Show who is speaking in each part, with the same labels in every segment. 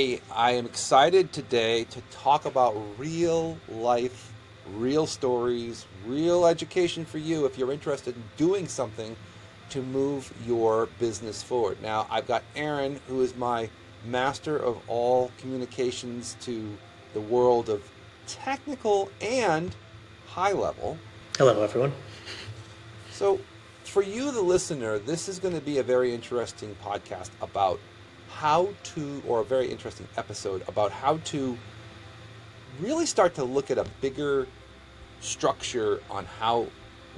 Speaker 1: Hey, I am excited today to talk about real life, real stories, real education for you if you're interested in doing something to move your business forward. Now, I've got Aaron, who is my master of all communications to the world of technical and high level.
Speaker 2: Hello, everyone.
Speaker 1: So, for you, the listener, this is going to be a very interesting podcast about how to, or a very interesting episode about how to really start to look at a bigger structure on how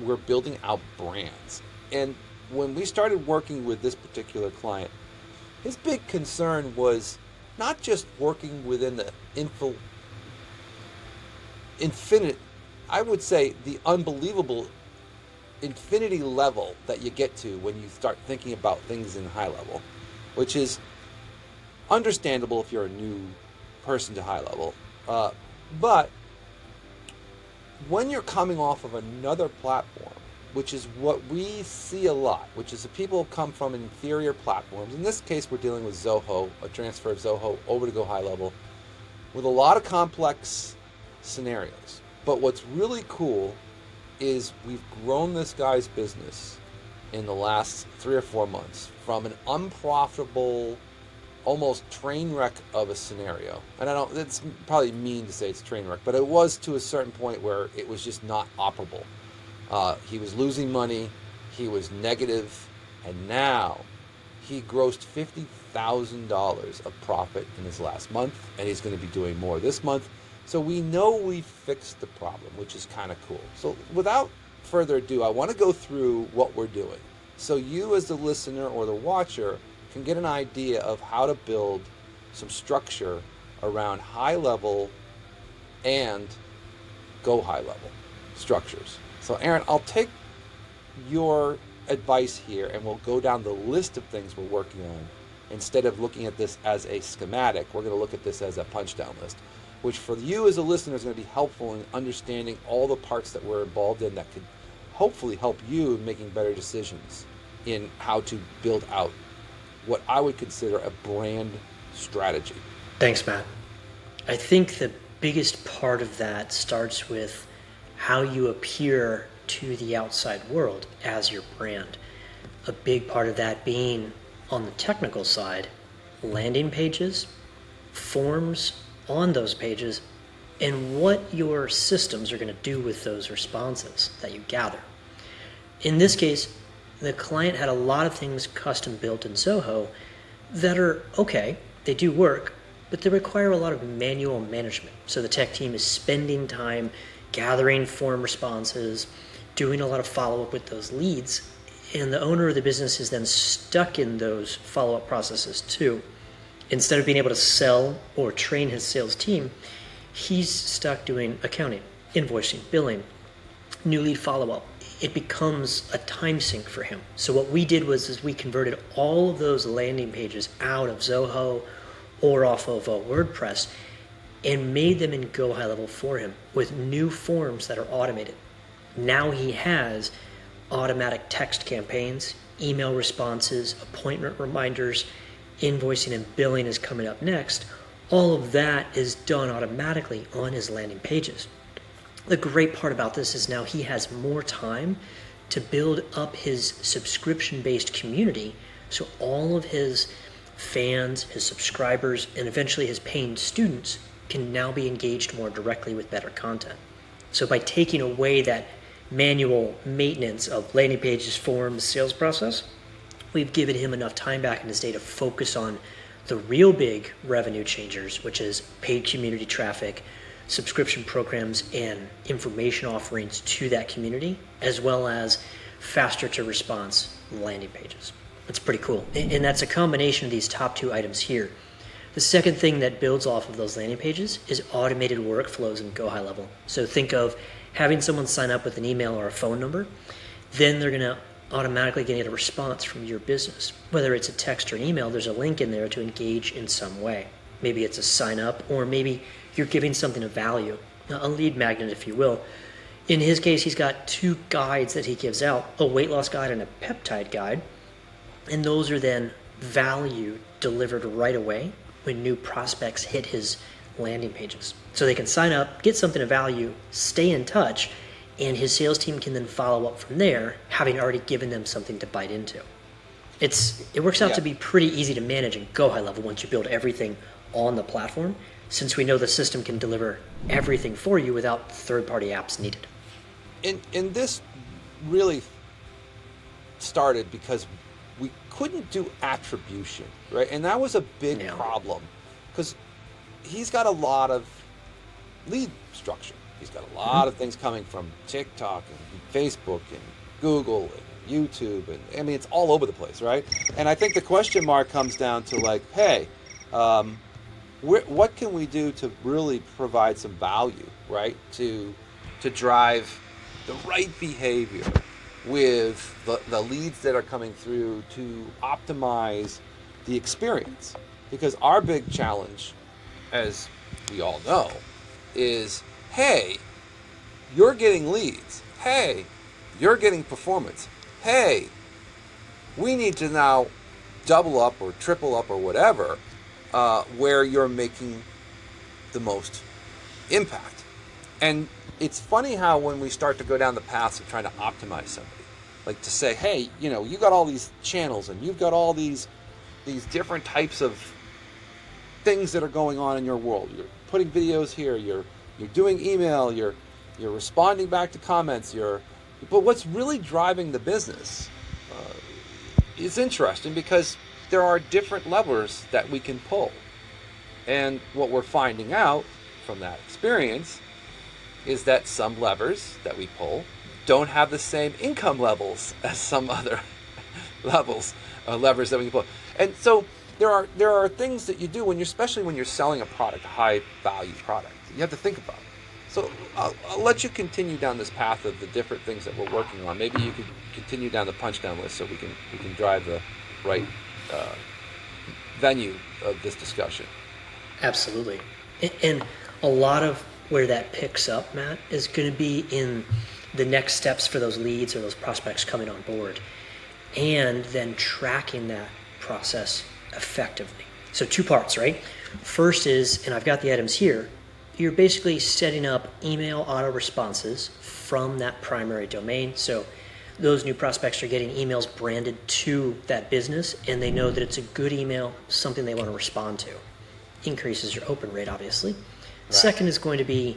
Speaker 1: we're building out brands. And when we started working with this particular client, his big concern was not just working within the infinite, I would say the unbelievable infinity level that you get to when you start thinking about things in high level, which is understandable if you're a new person to high level. But when you're coming off of another platform, which is what we see a lot, which is that people come from inferior platforms. In this case, we're dealing with Zoho, a transfer of Zoho over to go high level, with a lot of complex scenarios. But what's really cool is we've grown this guy's business in the last 3 or 4 months from an unprofitable, almost train wreck of a scenario. And it's probably mean to say it's train wreck, but it was to a certain point where it was just not operable. He was losing money, he was negative, and now he grossed $50,000 of profit in his last month, and he's going to be doing more this month. So we know we fixed the problem, which is kind of cool. So without further ado, I want to go through what we're doing. So you as the listener or the watcher can get an idea of how to build some structure around high level and go high level structures. So Aaron, I'll take your advice here and we'll go down the list of things we're working on. Instead of looking at this as a schematic, we're going to look at this as a punch down list, which for you as a listener is going to be helpful in understanding all the parts that we're involved in that could hopefully help you in making better decisions in how to build out what I would consider a brand strategy.
Speaker 2: Thanks, Matt. I think the biggest part of that starts with how you appear to the outside world as your brand. A big part of that being on the technical side, landing pages, forms on those pages, and what your systems are going to do with those responses that you gather. In this case, the client had a lot of things custom built in Zoho that are okay, they do work, but they require a lot of manual management. So the tech team is spending time gathering form responses, doing a lot of follow-up with those leads, and the owner of the business is then stuck in those follow-up processes too. Instead of being able to sell or train his sales team, he's stuck doing accounting, invoicing, billing, new lead follow-up. It becomes a time sink for him. So what we did was we converted all of those landing pages out of Zoho or off of WordPress and made them in Go High Level for him with new forms that are automated. Now he has automatic text campaigns, email responses, appointment reminders, invoicing and billing is coming up next. All of that is done automatically on his landing pages. The great part about this is now he has more time to build up his subscription-based community, so all of his fans, his subscribers, and eventually his paying students can now be engaged more directly with better content. So by taking away that manual maintenance of landing pages, forms, sales process, we've given him enough time back in his day to focus on the real big revenue changers, which is paid community traffic, subscription programs, and information offerings to that community, as well as faster to response landing pages. That's pretty cool. And that's a combination of these top two items here. The second thing that builds off of those landing pages is automated workflows in Go High Level. So think of having someone sign up with an email or a phone number, then they're going to automatically get a response from your business. Whether it's a text or an email, there's a link in there to engage in some way. Maybe it's a sign up, or maybe you're giving something of value, a lead magnet, if you will. In his case, he's got 2 guides that he gives out, a weight loss guide and a peptide guide. And those are then value delivered right away when new prospects hit his landing pages. So they can sign up, get something of value, stay in touch, and his sales team can then follow up from there, having already given them something to bite into. It works out to be pretty easy to manage and go high level once you build everything on the platform, since we know the system can deliver everything for you without third-party apps needed.
Speaker 1: And this really started because we couldn't do attribution, right? And that was a big problem because he's got a lot of lead structure. He's got a lot of things coming from TikTok and Facebook and Google and YouTube, and I mean, it's all over the place, right? And I think the question mark comes down to like, hey, what can we do to really provide some value, right? To drive the right behavior with the leads that are coming through, to optimize the experience. Because our big challenge, as we all know, is, hey, you're getting leads. Hey, you're getting performance. Hey, we need to now double up or triple up or whatever, where you're making the most impact. And it's funny how when we start to go down the paths of trying to optimize somebody, like to say, hey, you got all these channels and you've got all these different types of things that are going on in your world. You're putting videos here, you're doing email, you're responding back to comments, but what's really driving the business is interesting because there are different levers that we can pull. And what we're finding out from that experience is that some levers that we pull don't have the same income levels as some other levers that we pull. And so there are things that you do especially when you're selling a product, a high value product, you have to think about. So I'll let you continue down this path of the different things that we're working on. Maybe you could continue down the punch down list so we can drive the right venue of this discussion.
Speaker 2: Absolutely. And a lot of where that picks up, Matt, is going to be in the next steps for those leads or those prospects coming on board, and then tracking that process effectively. So 2 parts, right? First is, and I've got the items here, you're basically setting up email auto responses from that primary domain. So those new prospects are getting emails branded to that business, and they know that it's a good email, something they want to respond to. Increases your open rate, obviously. Right. Second is going to be,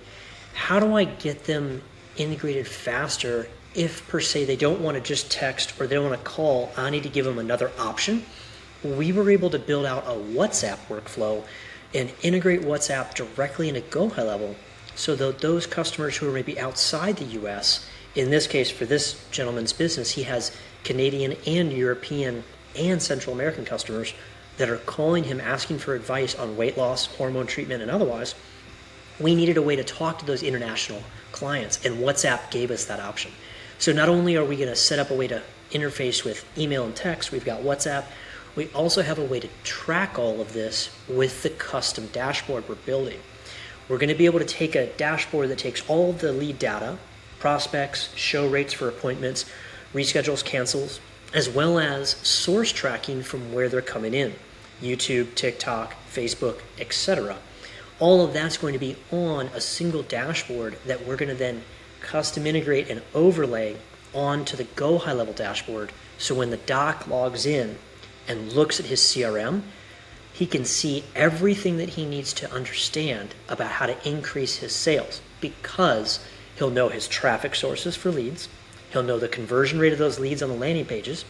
Speaker 2: how do I get them integrated faster if, per se, they don't want to just text or they don't want to call? I need to give them another option. We were able to build out a WhatsApp workflow and integrate WhatsApp directly into Go High Level, so that those customers who are maybe outside the US, in this case for this gentleman's business, he has Canadian and European and Central American customers that are calling him asking for advice on weight loss, hormone treatment, and otherwise. We needed a way to talk to those international clients, and WhatsApp gave us that option. So not only are we going to set up a way to interface with email and text, we've got WhatsApp, we also have a way to track all of this with the custom dashboard we're building. We're going to be able to take a dashboard that takes all of the lead data, prospects, show rates for appointments, reschedules, cancels, as well as source tracking from where they're coming in, YouTube, TikTok, Facebook, etc. All of that's going to be on a single dashboard that we're going to then custom integrate and overlay onto the Go High Level dashboard. So when the doc logs in and looks at his CRM, he can see everything that he needs to understand about how to increase his sales, because he'll know his traffic sources for leads, he'll know the conversion rate of those leads on the landing pages,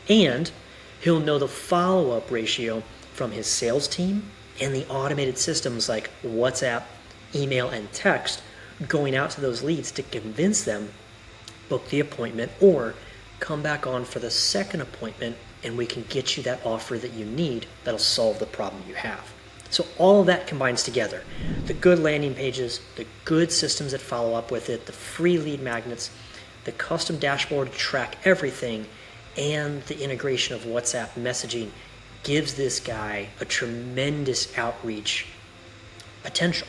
Speaker 2: and he'll know the follow-up ratio from his sales team and the automated systems like WhatsApp, email, and text going out to those leads to convince them, book the appointment, or come back on for the second appointment, and we can get you that offer that you need that'll solve the problem you have. So all of that combines together. The good landing pages, the good systems that follow up with it, the free lead magnets, the custom dashboard to track everything, and the integration of WhatsApp messaging gives this guy a tremendous outreach potential.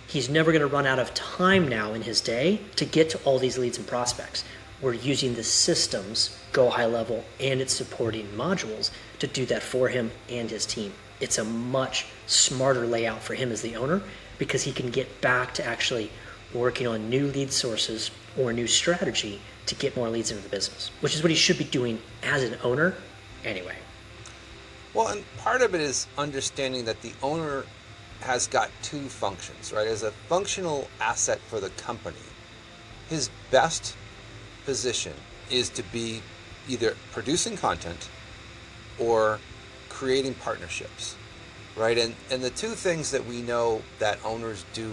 Speaker 2: He's never going to run out of time now in his day to get to all these leads and prospects. We're using the systems, Go High Level, and its supporting modules to do that for him and his team. It's a much smarter layout for him as the owner because he can get back to actually working on new lead sources or new strategy to get more leads into the business, which is what he should be doing as an owner anyway.
Speaker 1: Well, and part of it is understanding that the owner has got two functions, right? As a functional asset for the company, his best position is to be either producing content or creating partnerships, right? And the two things that we know that owners do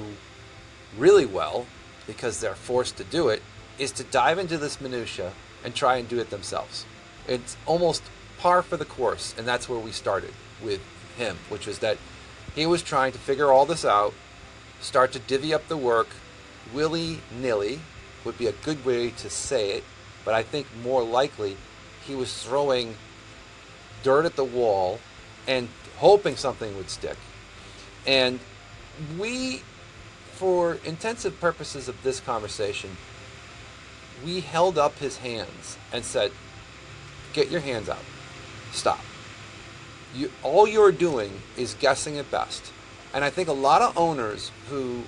Speaker 1: really well, because they're forced to do it, is to dive into this minutia and try and do it themselves. It's almost par for the course, and that's where we started with him, which was that he was trying to figure all this out, start to divvy up the work willy-nilly would be a good way to say it, but I think more likely he was throwing dirt at the wall and hoping something would stick. And we, for intensive purposes of this conversation, we held up his hands and said, get your hands out. Stop. All you're doing is guessing at best. And I think a lot of owners who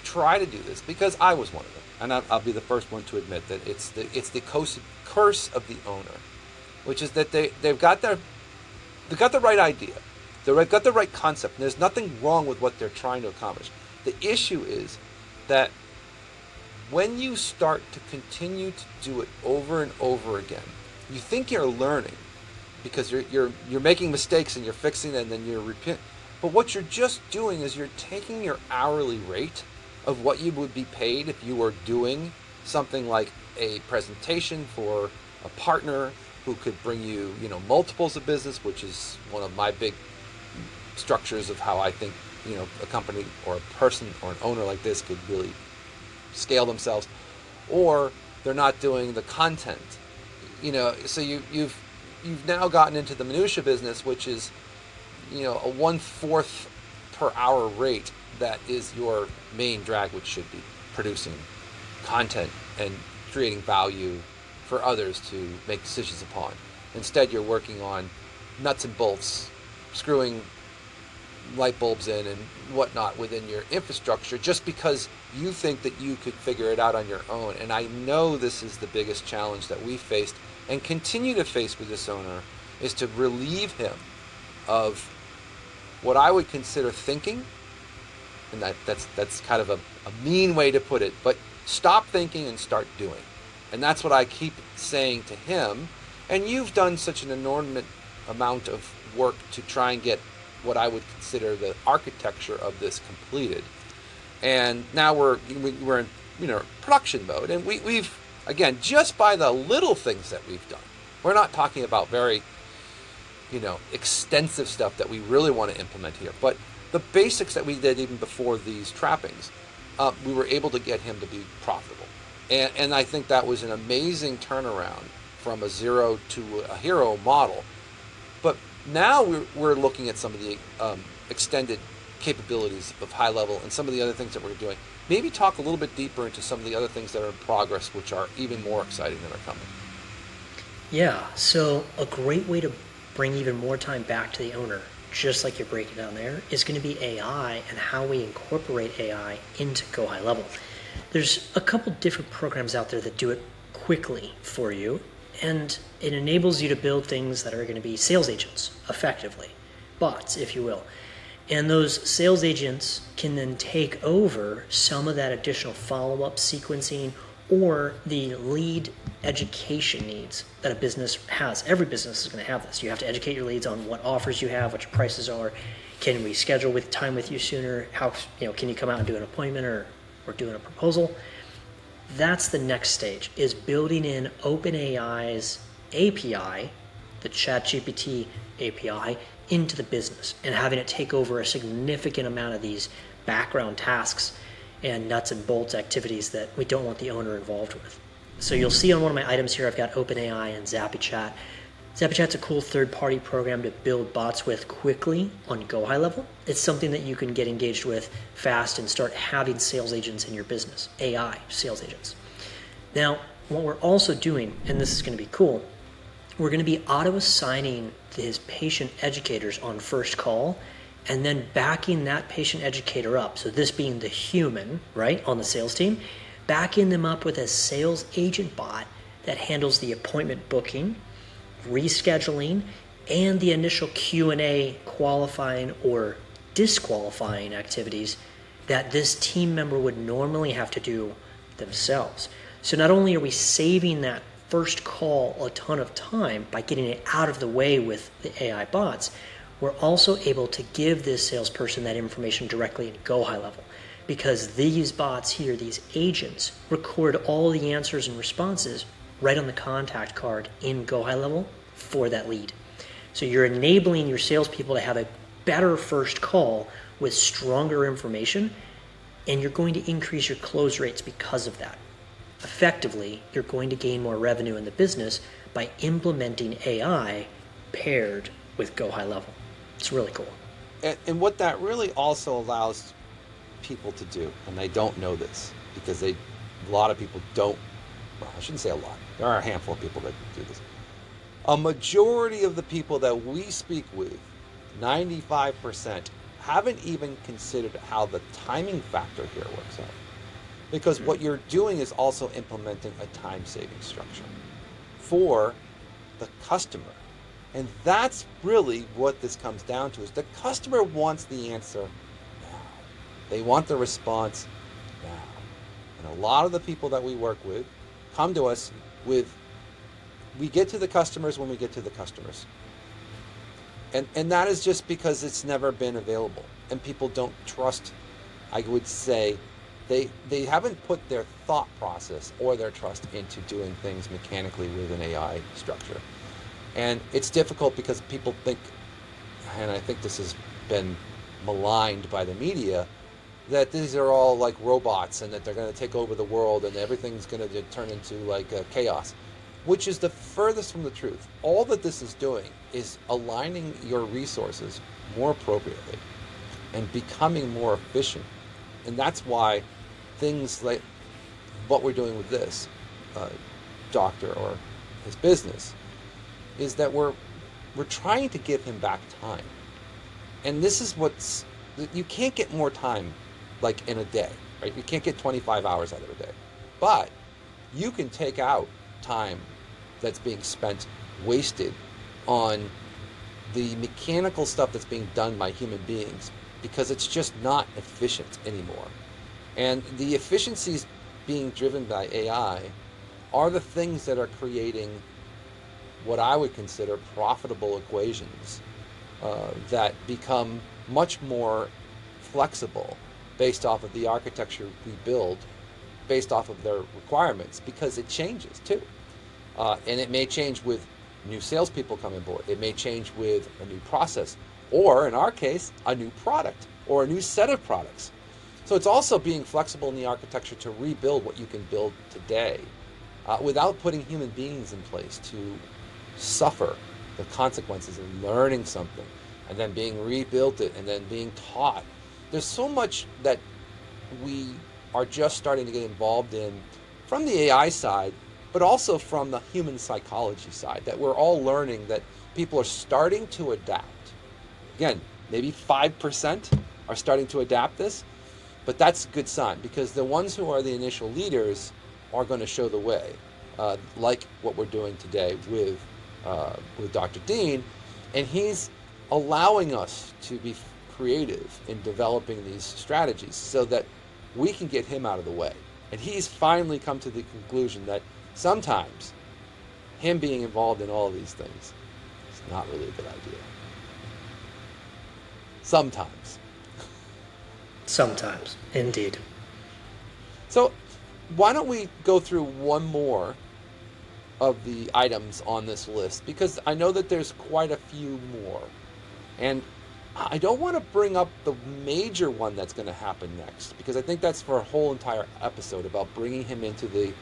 Speaker 1: try to do this, because I was one of them, and I'll be the first one to admit that it's the curse of the owner, which is that they've got the right idea, they've got the right concept, and there's nothing wrong with what they're trying to accomplish. The issue is that when you start to continue to do it over and over again, you think you're learning because you're making mistakes and you're fixing it and then you're repeating. But what you're just doing is you're taking your hourly rate of what you would be paid if you were doing something like a presentation for a partner who could bring you, multiples of business, which is one of my big structures of how I think, a company or a person or an owner like this could really scale themselves. Or they're not doing the content, so you've now gotten into the minutia business, which is, a 1/4 per hour rate that is your main drag, which should be producing content and creating value for others to make decisions upon. Instead, you're working on nuts and bolts, screwing light bulbs in and whatnot within your infrastructure just because you think that you could figure it out on your own. And I know this is the biggest challenge that we faced and continue to face with this owner, is to relieve him of what I would consider thinking, and that's kind of a mean way to put it, but stop thinking and start doing. And that's what I keep saying to him. And you've done such an inordinate amount of work to try and get what I would consider the architecture of this completed. And now we're in production mode, and we've again, just by the little things that we've done, we're not talking about very extensive stuff that we really want to implement here, but the basics that we did even before these trappings, we were able to get him to be profitable. And I think that was an amazing turnaround from a zero to a hero model. But now we're looking at some of the extended capabilities of high level and some of the other things that we're doing. Maybe talk a little bit deeper into some of the other things that are in progress, which are even more exciting than are coming.
Speaker 2: Yeah, so a great way to bring even more time back to the owner, just like you're breaking down there, is going to be AI and how we incorporate AI into Go High Level. There's a couple different programs out there that do it quickly for you, and it enables you to build things that are going to be sales agents, effectively, bots, if you will. And those sales agents can then take over some of that additional follow-up sequencing or the lead education needs that a business has. Every business is going to have this. You have to educate your leads on what offers you have, what your prices are. Can we schedule with time with you sooner? How can you come out and do an appointment or doing a proposal? That's the next stage, is building in OpenAI's API, the ChatGPT API, into the business and having it take over a significant amount of these background tasks and nuts and bolts activities that we don't want the owner involved with. So you'll see on one of my items here, I've got OpenAI and ZappyChat. ZappyChat's a cool third-party program to build bots with quickly on Go High Level. It's something that you can get engaged with fast and start having sales agents in your business, AI sales agents. Now, what we're also doing, and this is going to be cool, we're going to be auto-assigning his patient educators on first call, and then backing that patient educator up. So this being the human, right, on the sales team, backing them up with a sales agent bot that handles the appointment booking, rescheduling, and the initial Q&A qualifying or disqualifying activities that this team member would normally have to do themselves. So not only are we saving that first call a ton of time by getting it out of the way with the AI bots, we're also able to give this salesperson that information directly in Go High Level, because these bots here, these agents, record all the answers and responses right on the contact card in Go High Level for that lead. So you're enabling your salespeople to have a better first call with stronger information, and you're going to increase your close rates because of that. Effectively, you're going to gain more revenue in the business by implementing AI paired with Go High Level. It's really cool.
Speaker 1: And what that really also allows people to do, and they don't know this because a lot of people don't, well, I shouldn't say a lot. There are a handful of people that do this. A majority of the people that we speak with, 95%, haven't even considered how the timing factor here works out. Because what you're doing is also implementing a time-saving structure for the customer. And that's really what this comes down to, is the customer wants the answer now. They want the response now. And a lot of the people that we work with come to us with, we get to the customers when we get to the customers. And that is just because it's never been available. And people don't trust, I would say, they haven't put their thought process or their trust into doing things mechanically with an AI structure. And it's difficult because people think, and I think this has been maligned by the media, that these are all like robots and that they're going to take over the world and everything's going to turn into like chaos, which is the furthest from the truth. All that this is doing is aligning your resources more appropriately and becoming more efficient. And that's why things like what we're doing with this doctor or his business is that we're trying to give him back time. And this is you can't get more time like in a day, right? You can't get 25 hours out of a day. But you can take out time that's being spent, wasted on the mechanical stuff that's being done by human beings, because it's just not efficient anymore. And the efficiencies being driven by AI are the things that are creating what I would consider profitable equations that become much more flexible based off of the architecture we build, based off of their requirements, because it changes too. And it may change with new salespeople coming aboard. It may change with a new process, or in our case, a new product or a new set of products. So it's also being flexible in the architecture to rebuild what you can build today without putting human beings in place to suffer the consequences of learning something and then being rebuilt it and then being taught. There's so much that we are just starting to get involved in from the AI side, but also from the human psychology side, that we're all learning that people are starting to adapt. Again, maybe 5% are starting to adapt this, but that's a good sign, because the ones who are the initial leaders are going to show the way, like what we're doing today with Dr. Dean, and he's allowing us to be creative in developing these strategies so that we can get him out of the way. And he's finally come to the conclusion that sometimes him being involved in all of these things is not really a good idea. Sometimes.
Speaker 2: Sometimes, indeed.
Speaker 1: So why don't we go through one more of the items on this list, because I know that there's quite a few more. And I don't want to bring up the major one that's going to happen next, because I think that's for a whole entire episode about bringing him into the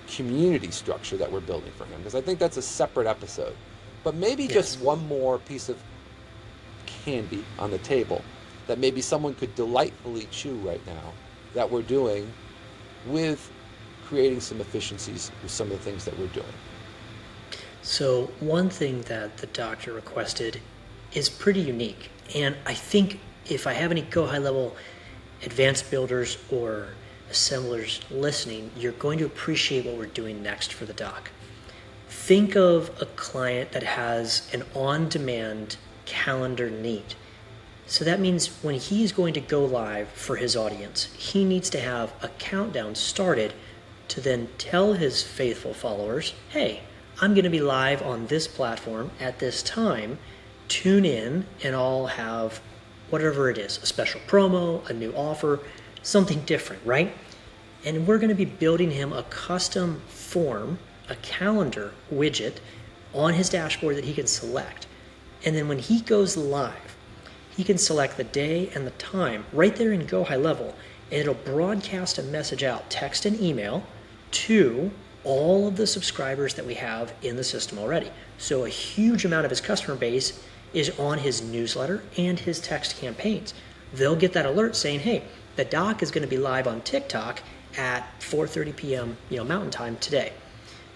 Speaker 1: community structure that we're building for him, because I think that's a separate episode. But maybe just one more piece of candy on the table that maybe someone could delightfully chew right now that we're doing with creating some efficiencies with some of the things that we're doing.
Speaker 2: So one thing that the doctor requested is pretty unique. And I think if I have any Go High Level advanced builders or assemblers listening, you're going to appreciate what we're doing next for the doc. Think of a client that has an on-demand calendar need. So that means when he's going to go live for his audience, he needs to have a countdown started to then tell his faithful followers, hey, I'm going to be live on this platform at this time. Tune in and I'll have whatever it is, a special promo, a new offer, something different, right? And we're going to be building him a custom form, a calendar widget on his dashboard that he can select. And then when he goes live, he can select the day and the time right there in Go High Level, and it'll broadcast a message out, text and email, to all of the subscribers that we have in the system already. So a huge amount of his customer base is on his newsletter and his text campaigns. They'll get that alert saying, hey, the doc is going to be live on TikTok at 4:30 p.m. Mountain Time today.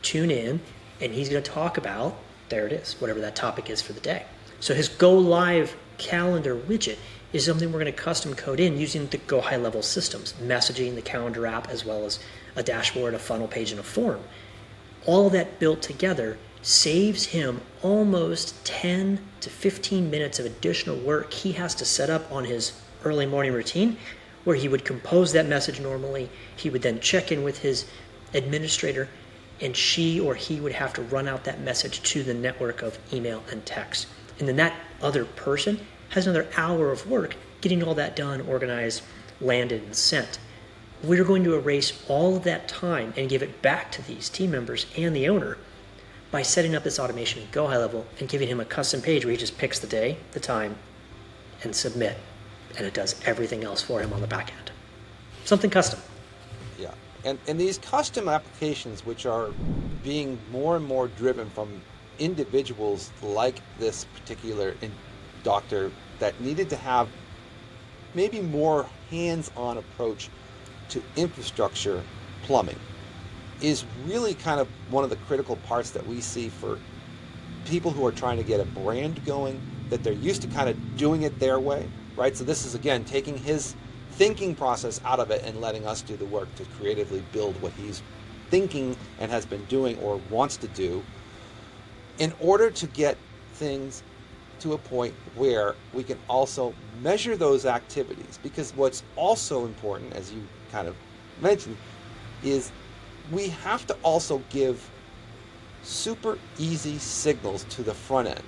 Speaker 2: Tune in, and he's going to talk about, there it is, whatever that topic is for the day. So his Go Live calendar widget is something we're going to custom code in using the Go High Level systems, messaging, the calendar app, as well as a dashboard, a funnel page, and a form. All of that built together saves him almost 10 to 15 minutes of additional work he has to set up on his early morning routine, where he would compose that message normally. He would then check in with his administrator, and she or he would have to run out that message to the network of email and text. And then that other person has another hour of work getting all that done, organized, landed, and sent. We're going to erase all of that time and give it back to these team members and the owner by setting up this automation at Go High Level and giving him a custom page where he just picks the day, the time, and submit. And it does everything else for him on the back end. Something custom.
Speaker 1: Yeah. And these custom applications, which are being more and more driven from individuals like this particular doctor that needed to have maybe more hands-on approach to infrastructure plumbing, is really kind of one of the critical parts that we see for people who are trying to get a brand going, that they're used to kind of doing it their way, right? So this is, again, taking his thinking process out of it and letting us do the work to creatively build what he's thinking and has been doing or wants to do, in order to get things to a point where we can also measure those activities. Because what's also important, as you kind of mentioned, is we have to also give super easy signals to the front end,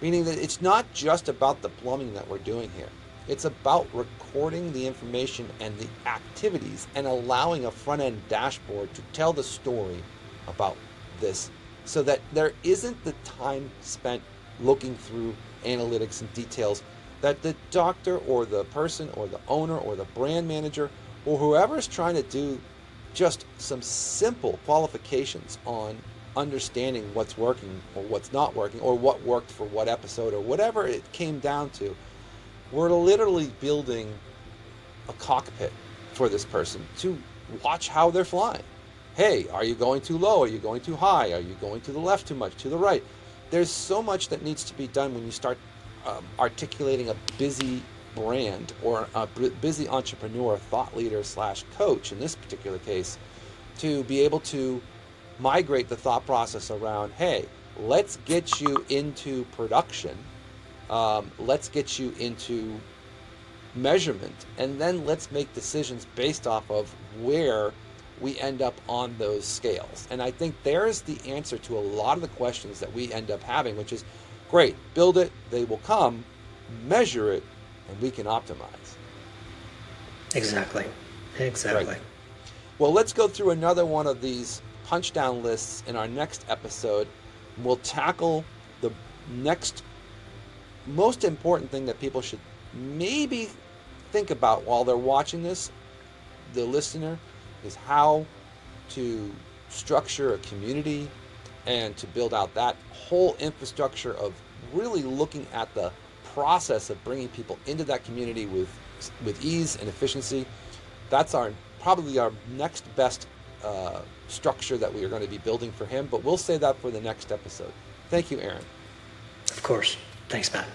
Speaker 1: meaning that it's not just about the plumbing that we're doing here. It's about recording the information and the activities and allowing a front-end dashboard to tell the story about this, so that there isn't the time spent looking through analytics and details that the doctor or the person or the owner or the brand manager or whoever is trying to do just some simple qualifications on understanding what's working or what's not working or what worked for what episode or whatever it came down to. We're literally building a cockpit for this person to watch how they're flying. Hey, are you going too low? Are you going too high? Are you going to the left too much, to the right? There's so much that needs to be done when you start articulating a busy brand or a busy entrepreneur, thought leader / coach in this particular case, to be able to migrate the thought process around, hey, let's get you into production, let's get you into measurement, and then let's make decisions based off of where we end up on those scales. And I think there's the answer to a lot of the questions that we end up having, which is, great, build it, they will come, measure it, and we can optimize.
Speaker 2: Exactly.
Speaker 1: Right. Well, let's go through another one of these punch-down lists in our next episode. We'll tackle the next most important thing that people should maybe think about while they're watching this, the listener, is how to structure a community and to build out that whole infrastructure of really looking at the process of bringing people into that community with ease and efficiency. That's probably our next best structure that we are going to be building for him, but we'll say that for the next episode. Thank you, Aaron.
Speaker 2: Of course. Thanks, Matt.